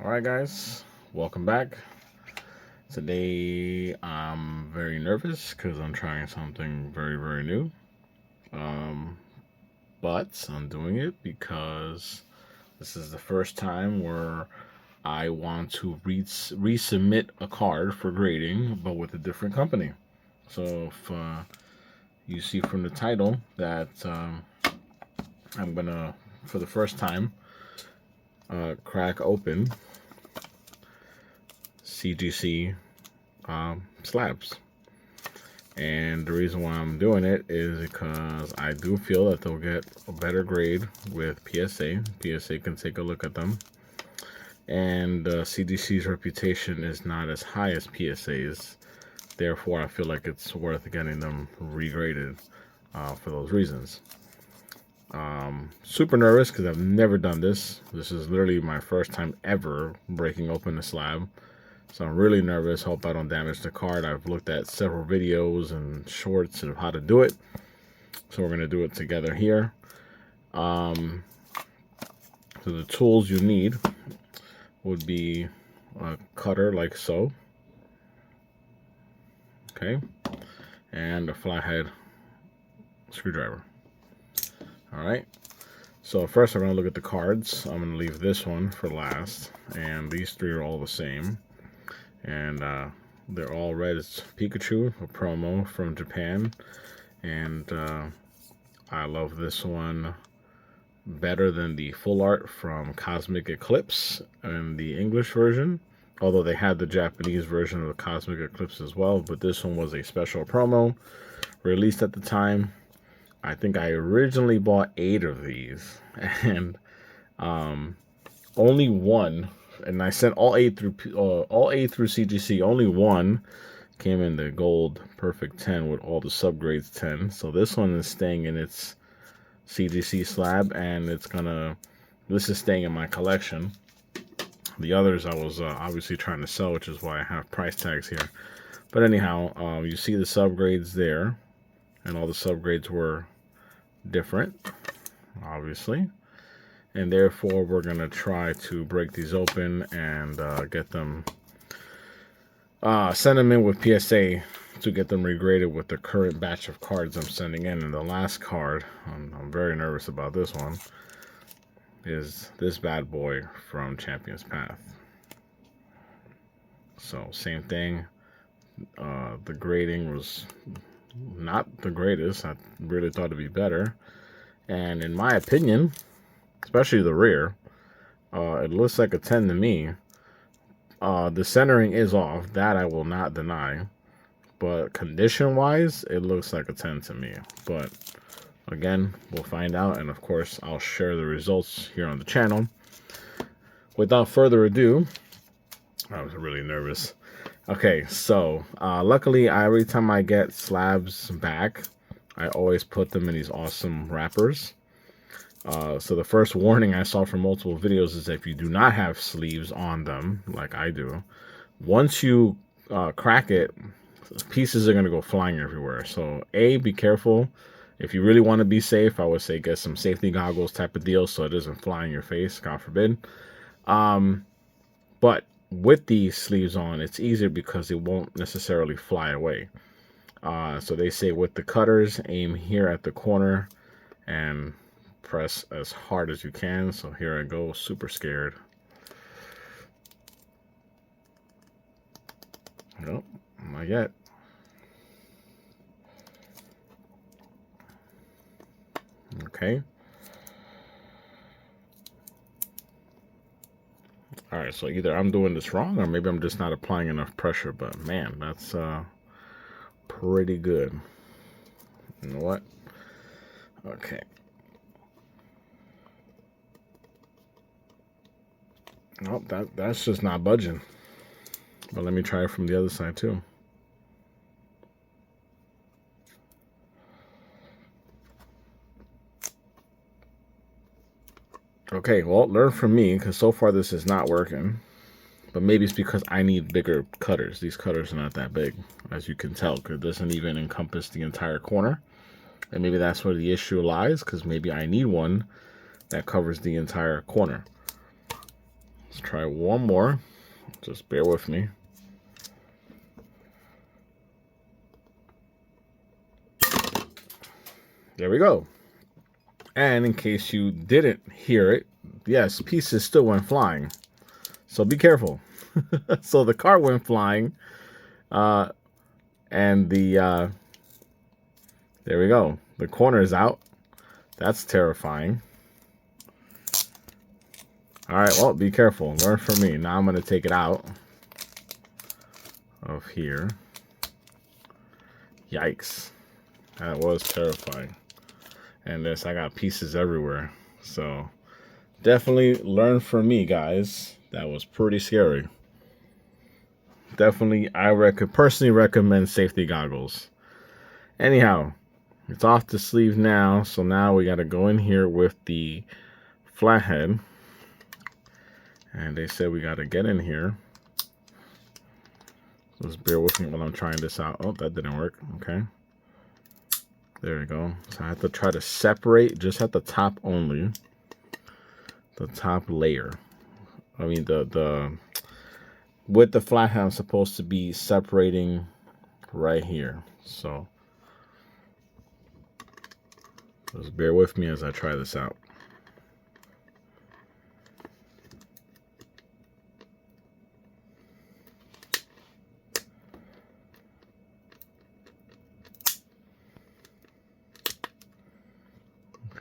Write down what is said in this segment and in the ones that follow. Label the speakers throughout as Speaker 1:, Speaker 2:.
Speaker 1: Alright guys, welcome back. Today I'm very nervous because I'm trying something very new. But I'm doing it because this is the first time where I want to resubmit a card for grading, but with a different company. So if you see from the title that I'm gonna, for the first time, crack open CGC slabs. And the reason why I'm doing it is because I do feel that they'll get a better grade with PSA. PSA can take a look at them. And CGC's reputation is not as high as PSA's. Therefore, I feel like it's worth getting them regraded for those reasons. Super nervous because I've never done this. This is literally my first time ever breaking open a slab. So I'm really nervous. Hope I don't damage the card. I've looked at several videos and shorts of how to do it. So we're going to do it together here. So the tools you need would be a cutter like so. Okay. And a flathead screwdriver. Alright. So first I'm going to look at the cards. I'm going to leave this one for last. And these three are all the same. And they're all red. It's Pikachu, a promo from Japan. And I love this one better than the full art from Cosmic Eclipse in the English version. Although they had the Japanese version of the Cosmic Eclipse as well. But this one was a special promo released at the time. I think I originally bought 8 of these. And only one... And I sent all 8 through CGC. Only one came in the gold perfect 10 with all the subgrades 10. So this one is staying in its CGC slab, and this is staying in my collection. The others I was obviously trying to sell, which is why I have price tags here. But anyhow, you see the subgrades there, and all the subgrades were different, obviously. And therefore, we're going to try to break these open and get them, send them in with PSA to get them regraded with the current batch of cards I'm sending in. And the last card, I'm very nervous about this one, is this bad boy from Champion's Path. So, same thing. The grading was not the greatest. I really thought it'd be better. And in my opinion... especially the rear, it looks like a 10 to me. The centering is off, that I will not deny, but condition wise it looks like a 10 to me. But again, we'll find out, and of course I'll share the results here on the channel. Without further ado, I was really nervous. Okay, so luckily every time I get slabs back, I always put them in these awesome wrappers. So the first warning I saw from multiple videos is that if you do not have sleeves on them, like I do, once you crack it, pieces are going to go flying everywhere. So be careful. If you really want to be safe, I would say get some safety goggles type of deal so it doesn't fly in your face, God forbid. But with these sleeves on, it's easier because it won't necessarily fly away. So they say with the cutters, aim here at the corner and press as hard as you can. So here I go, super scared. Nope, not yet. Okay. All right, so either I'm doing this wrong or maybe I'm just not applying enough pressure, but man, that's pretty good. You know what? Okay. Nope, that's just not budging. But let me try it from the other side too. Okay, well, learn from me, because so far this is not working. But maybe it's because I need bigger cutters. These cutters are not that big, as you can tell, because it doesn't even encompass the entire corner. And maybe that's where the issue lies, because maybe I need one that covers the entire corner. Let's try one more. Just bear with me. There we go. And in case you didn't hear it, yes, pieces still went flying. So be careful. So the car went flying. And the, there we go. The corner is out. That's terrifying. All right, well, be careful. Learn from me. Now I'm going to take it out of here. Yikes. That was terrifying. And this, I got pieces everywhere. So definitely learn from me, guys. That was pretty scary. Definitely, I personally recommend safety goggles. Anyhow, it's off the sleeve now. So now we got to go in here with the flathead. And they said we got to get in here. Just bear with me while I'm trying this out. Oh, that didn't work. Okay. There we go. So I have to try to separate just at the top only. The top layer. I mean, with the flathead, I'm supposed to be separating right here. So just bear with me as I try this out.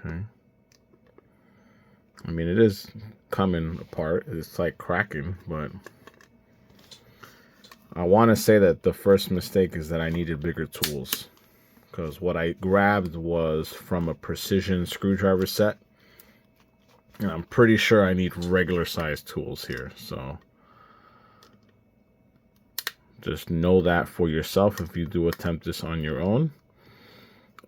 Speaker 1: Okay. I mean, it is coming apart. It's like cracking, but I want to say that the first mistake is that I needed bigger tools, because what I grabbed was from a precision screwdriver set, and I'm pretty sure I need regular size tools here. So just know that for yourself if you do attempt this on your own.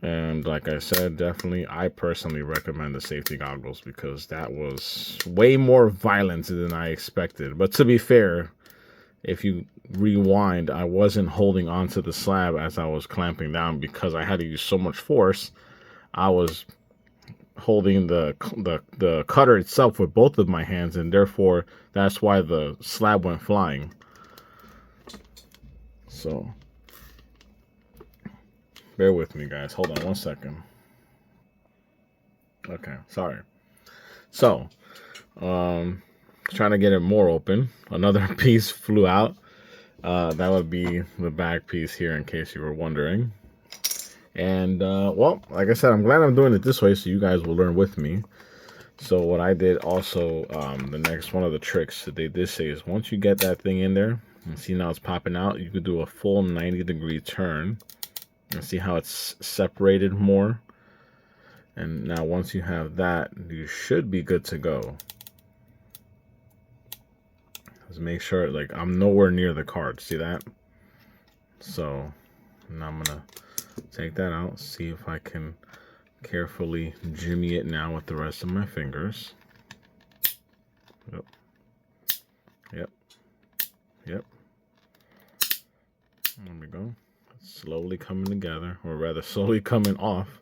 Speaker 1: And like I said, definitely, I personally recommend the safety goggles, because that was way more violent than I expected. But to be fair, if you rewind, I wasn't holding onto the slab as I was clamping down because I had to use so much force. I was holding the cutter itself with both of my hands, and therefore that's why the slab went flying. So bear with me, guys. Hold on one second. Okay, sorry. So, trying to get it more open. Another piece flew out. That would be the back piece here, in case you were wondering. And, well, like I said, I'm glad I'm doing it this way so you guys will learn with me. So what I did also, the next one of the tricks that they did say is once you get that thing in there, and see now it's popping out, you could do a full 90-degree turn. And see how it's separated more. And now once you have that, you should be good to go. Just make sure, like, I'm nowhere near the card. See that? So now I'm gonna take that out, see if I can carefully jimmy it now with the rest of my fingers. Yep. Yep. Yep. There we go. Slowly coming together, or rather slowly coming off.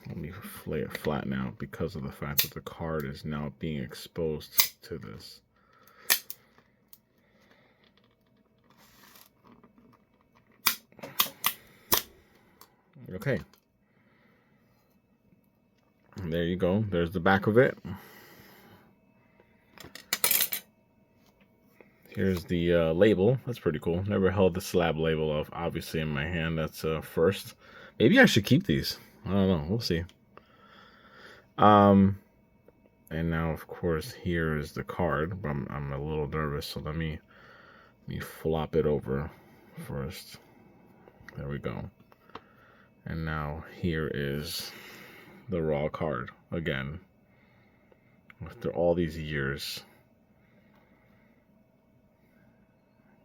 Speaker 1: Let me lay it flat now because of the fact that the card is now being exposed to this. Okay. And there you go. There's the back of it. Here's the label. That's pretty cool. Never held the slab label of obviously in my hand. That's first. Maybe I should keep these. I don't know. We'll see. And now, of course, here is the card. But I'm a little nervous, so let me flop it over first. There we go. And now here is the raw card again. After all these years.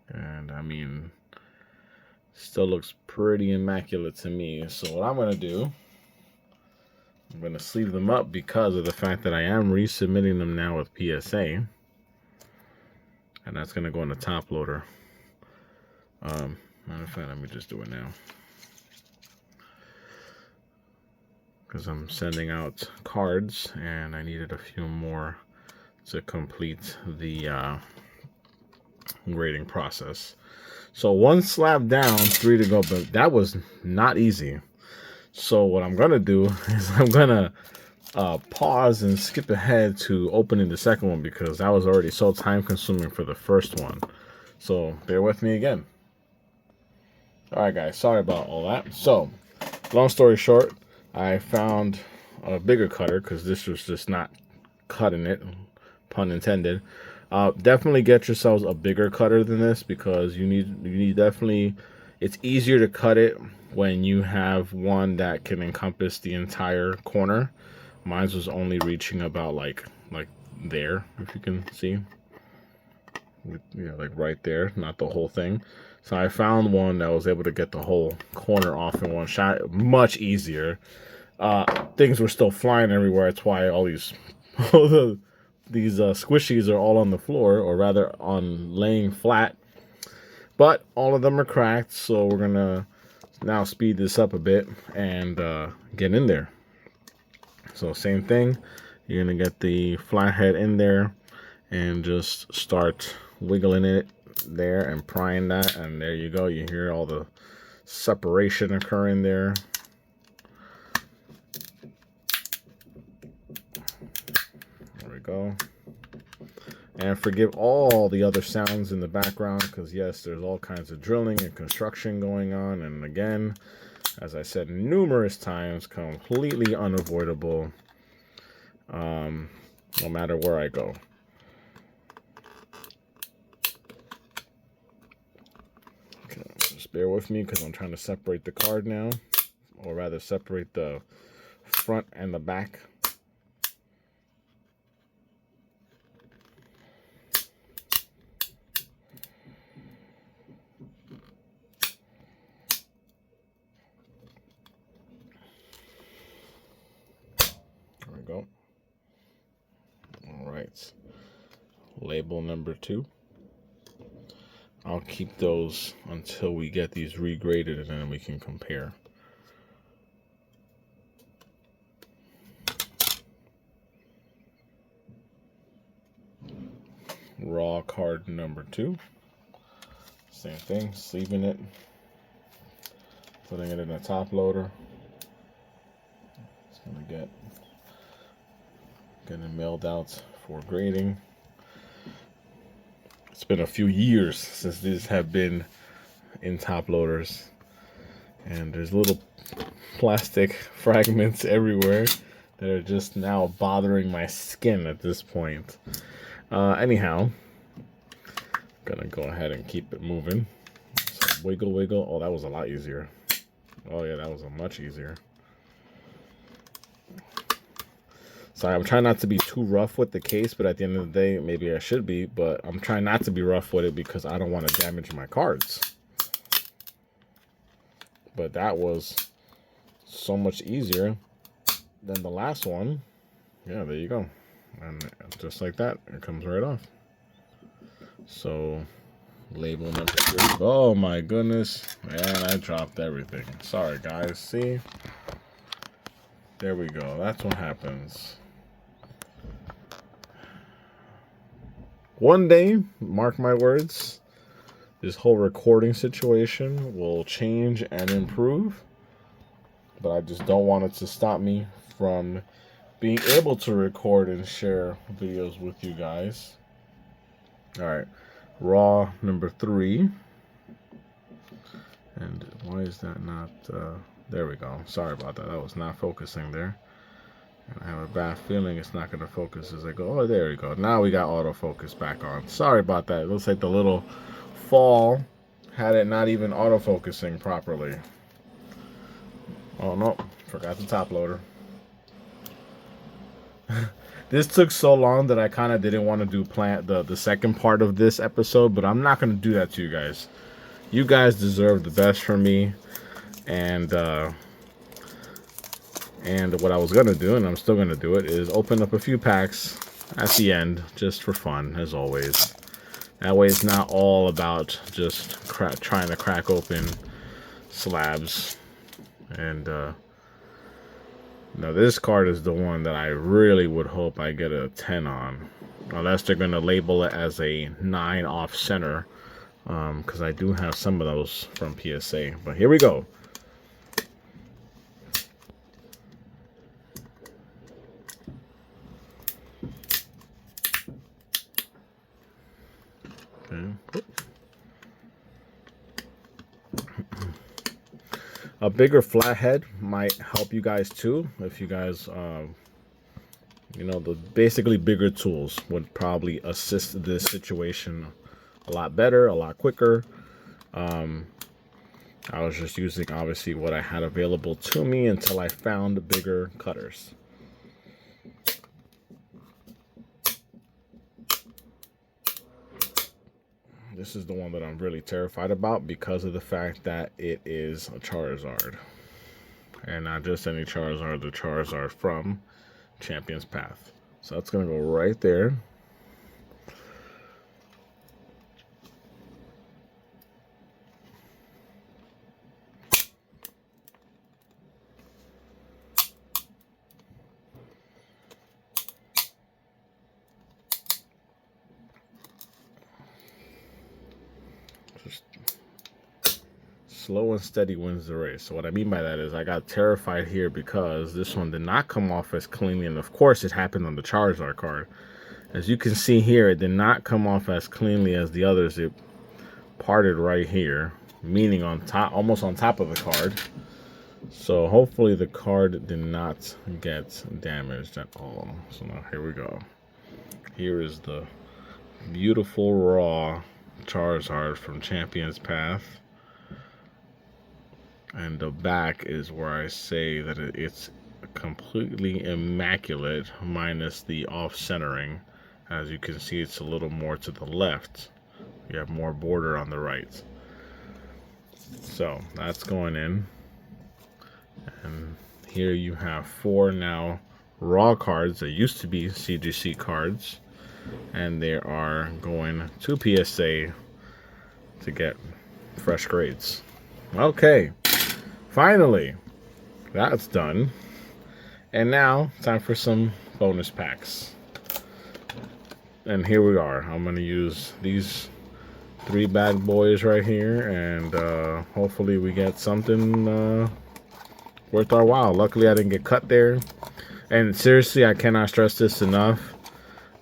Speaker 1: And I mean, still looks pretty immaculate to me. So what I'm going to do, I'm going to sleeve them up because of the fact that I am resubmitting them now with PSA. and that's gonna go in the top loader. Matter of fact, let me just do it now, because I'm sending out cards and I needed a few more to complete the grading process. So 1 slab down, 3 to go, but that was not easy. So what I'm gonna do is I'm gonna pause and skip ahead to opening the second one, because that was already so time consuming for the first one. So bear with me again. All right, guys, sorry about all that. So long story short, I found a bigger cutter because this was just not cutting it, pun intended. Definitely get yourselves a bigger cutter than this, because you need definitely, it's easier to cut it when you have one that can encompass the entire corner. Mine was only reaching about like there, if you can see. Yeah, like right there, not the whole thing. So I found one that was able to get the whole corner off in one shot. Much easier. Things were still flying everywhere. That's why all these these squishies are all on the floor, or rather on laying flat. But all of them are cracked, so we're gonna now speed this up a bit and get in there. So same thing, you're gonna get the flathead in there and just start wiggling it there and prying that, and there you go. You hear all the separation occurring there. There we go. And forgive all the other sounds in the background, because yes, there's all kinds of drilling and construction going on, and again, as I said numerous times, completely unavoidable no matter where I go. Okay, just bear with me, because I'm trying to separate the card now, or rather separate the front and the back. There we go. All right, label number 2. I'll keep those until we get these regraded, and then we can compare. Raw card number 2. Same thing, sleeving it, putting it in a top loader. It's gonna get getting mailed out for grading. It's been a few years since these have been in top loaders, and there's little plastic fragments everywhere that are just now bothering my skin at this point. Anyhow, gonna go ahead and keep it moving. So wiggle, wiggle. Oh, that was a lot easier. Oh yeah, that was a much easier. Sorry, I'm trying not to be too rough with the case, but at the end of the day, maybe I should be, but I'm trying not to be rough with it because I don't want to damage my cards. But that was so much easier than the last one. Yeah, there you go. And just like that, it comes right off. So, label number 3. Oh my goodness. Man, I dropped everything. Sorry, guys. See? There we go. That's what happens. One day, mark my words, this whole recording situation will change and improve. But I just don't want it to stop me from being able to record and share videos with you guys. All right, raw number 3. And why is that not, there we go. Sorry about that. That was not focusing there. And I have a bad feeling it's not going to focus as I go. Oh, there we go. Now we got autofocus back on. Sorry about that. It looks like the little fall had it not even autofocusing properly. Oh, no. Forgot the top loader. This took so long that I kind of didn't want to do the second part of this episode, but I'm not going to do that to you guys. You guys deserve the best from me. And what I was going to do, and I'm still going to do it, is open up a few packs at the end, just for fun, as always. That way it's not all about just trying to crack open slabs. And now this card is the one that I really would hope I get a 10 on. Unless they're going to label it as a 9 off center. Because I do have some of those from PSA. But here we go. Okay. A bigger flathead might help you guys too. If you guys, you know, the basically bigger tools would probably assist this situation a lot better, a lot quicker. I was just using obviously what I had available to me until I found bigger cutters. This is the one that I'm really terrified about because of the fact that it is a Charizard. And not just any Charizard, the Charizard from Champion's Path. So that's going to go right there. Just slow and steady wins the race. So what I mean by that is I got terrified here because this one did not come off as cleanly. And of course it happened on the Charizard card. As you can see here, it did not come off as cleanly as the others. It parted right here, meaning on top, almost on top of the card. So hopefully the card did not get damaged at all. So now here we go. Here is the beautiful raw Charizard from Champion's Path. And the back is where I say that it's completely immaculate, minus the off-centering. As you can see, it's a little more to the left. You have more border on the right. So that's going in. And here you have 4 now raw cards that used to be CGC cards. And they are going to PSA to get fresh grades. Okay. Finally, that's done. And now, time for some bonus packs. And here we are. I'm going to use these 3 bad boys right here. And hopefully we get something worth our while. Luckily, I didn't get cut there. And seriously, I cannot stress this enough.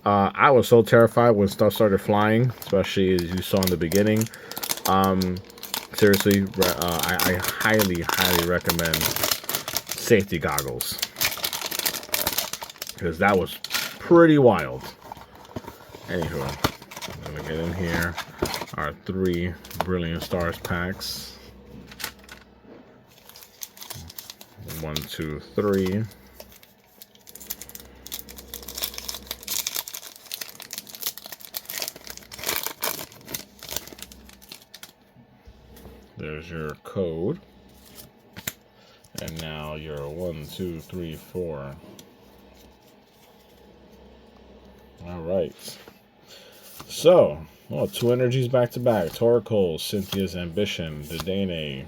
Speaker 1: I was so terrified when stuff started flying, especially as you saw in the beginning. Seriously, I highly recommend safety goggles, because that was pretty wild. Anywho, I'm gonna get in here our 3 Brilliant Stars packs. 1, 2, 3. There's your code. And now your 1, 2, 3, 4. All right. So, 2 energies back to back. Torkoal, Cynthia's Ambition, Dedenne,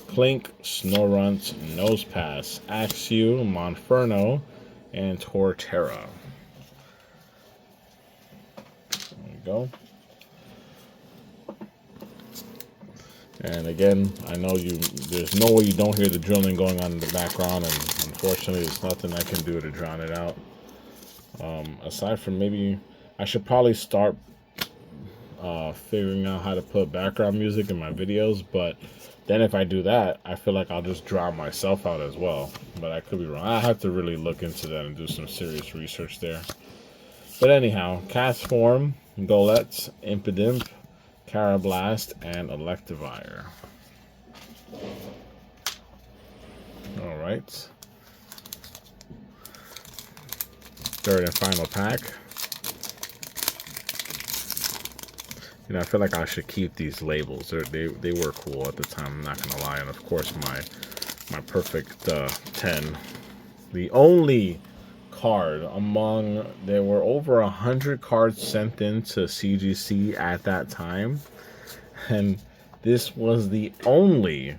Speaker 1: Clink, Snorunt, Nosepass, Axew, Monferno, and Torterra. There you go. And again, I know there's no way you don't hear the drilling going on in the background, and unfortunately there's nothing I can do to drown it out. Aside from maybe, I should probably start figuring out how to put background music in my videos, but then if I do that, I feel like I'll just drown myself out as well. But I could be wrong. I have to really look into that and do some serious research there. But anyhow, Cast Form, Golett, Impidimp, Carablast, and Electivire. All right. Third and final pack. You know, I feel like I should keep these labels. They were cool at the time, I'm not gonna lie. And of course, my perfect 10. The only card among, there were over 100 cards sent in to CGC at that time, and this was the only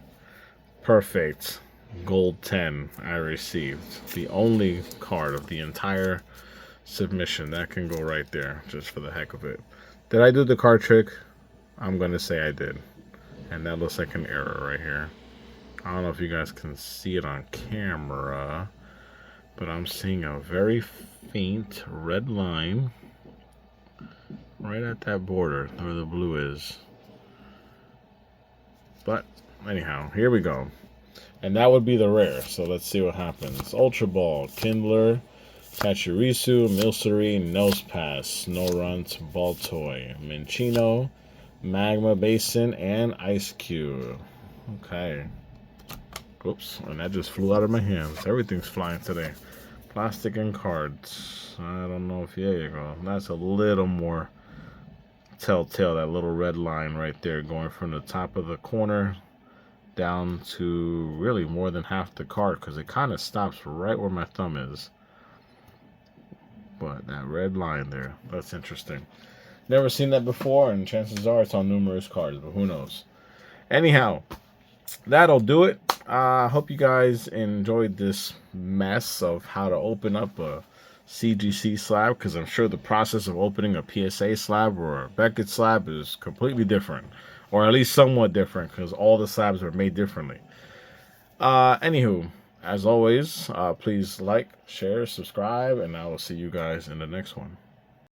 Speaker 1: perfect gold 10 I received. The only card of the entire submission. That can go right there, just for the heck of it. Did I do the card trick? I'm gonna say I did, and that looks like an error right here. I don't know if you guys can see it on camera, but I'm seeing a very faint red line right at that border where the blue is. But anyhow, here we go. And that would be the rare, so let's see what happens. Ultra Ball, Kindler, Pachirisu, Milcery, Nosepass, Snorunt, Baltoy, Minchino, Magma Basin, and Ice Cube. Okay. Oops, and that just flew out of my hands. Everything's flying today. Plastic and cards. I don't know if, there you go. That's a little more telltale, that little red line right there going from the top of the corner down to really more than half the card, because it kind of stops right where my thumb is. But that red line there, that's interesting. Never seen that before, and chances are it's on numerous cards, but who knows. Anyhow, that'll do it. I hope you guys enjoyed this mess of how to open up a CGC slab, because I'm sure the process of opening a PSA slab or a Beckett slab is completely different, or at least somewhat different, because all the slabs are made differently. Anywho, as always, please like, share, subscribe, and I will see you guys in the next one.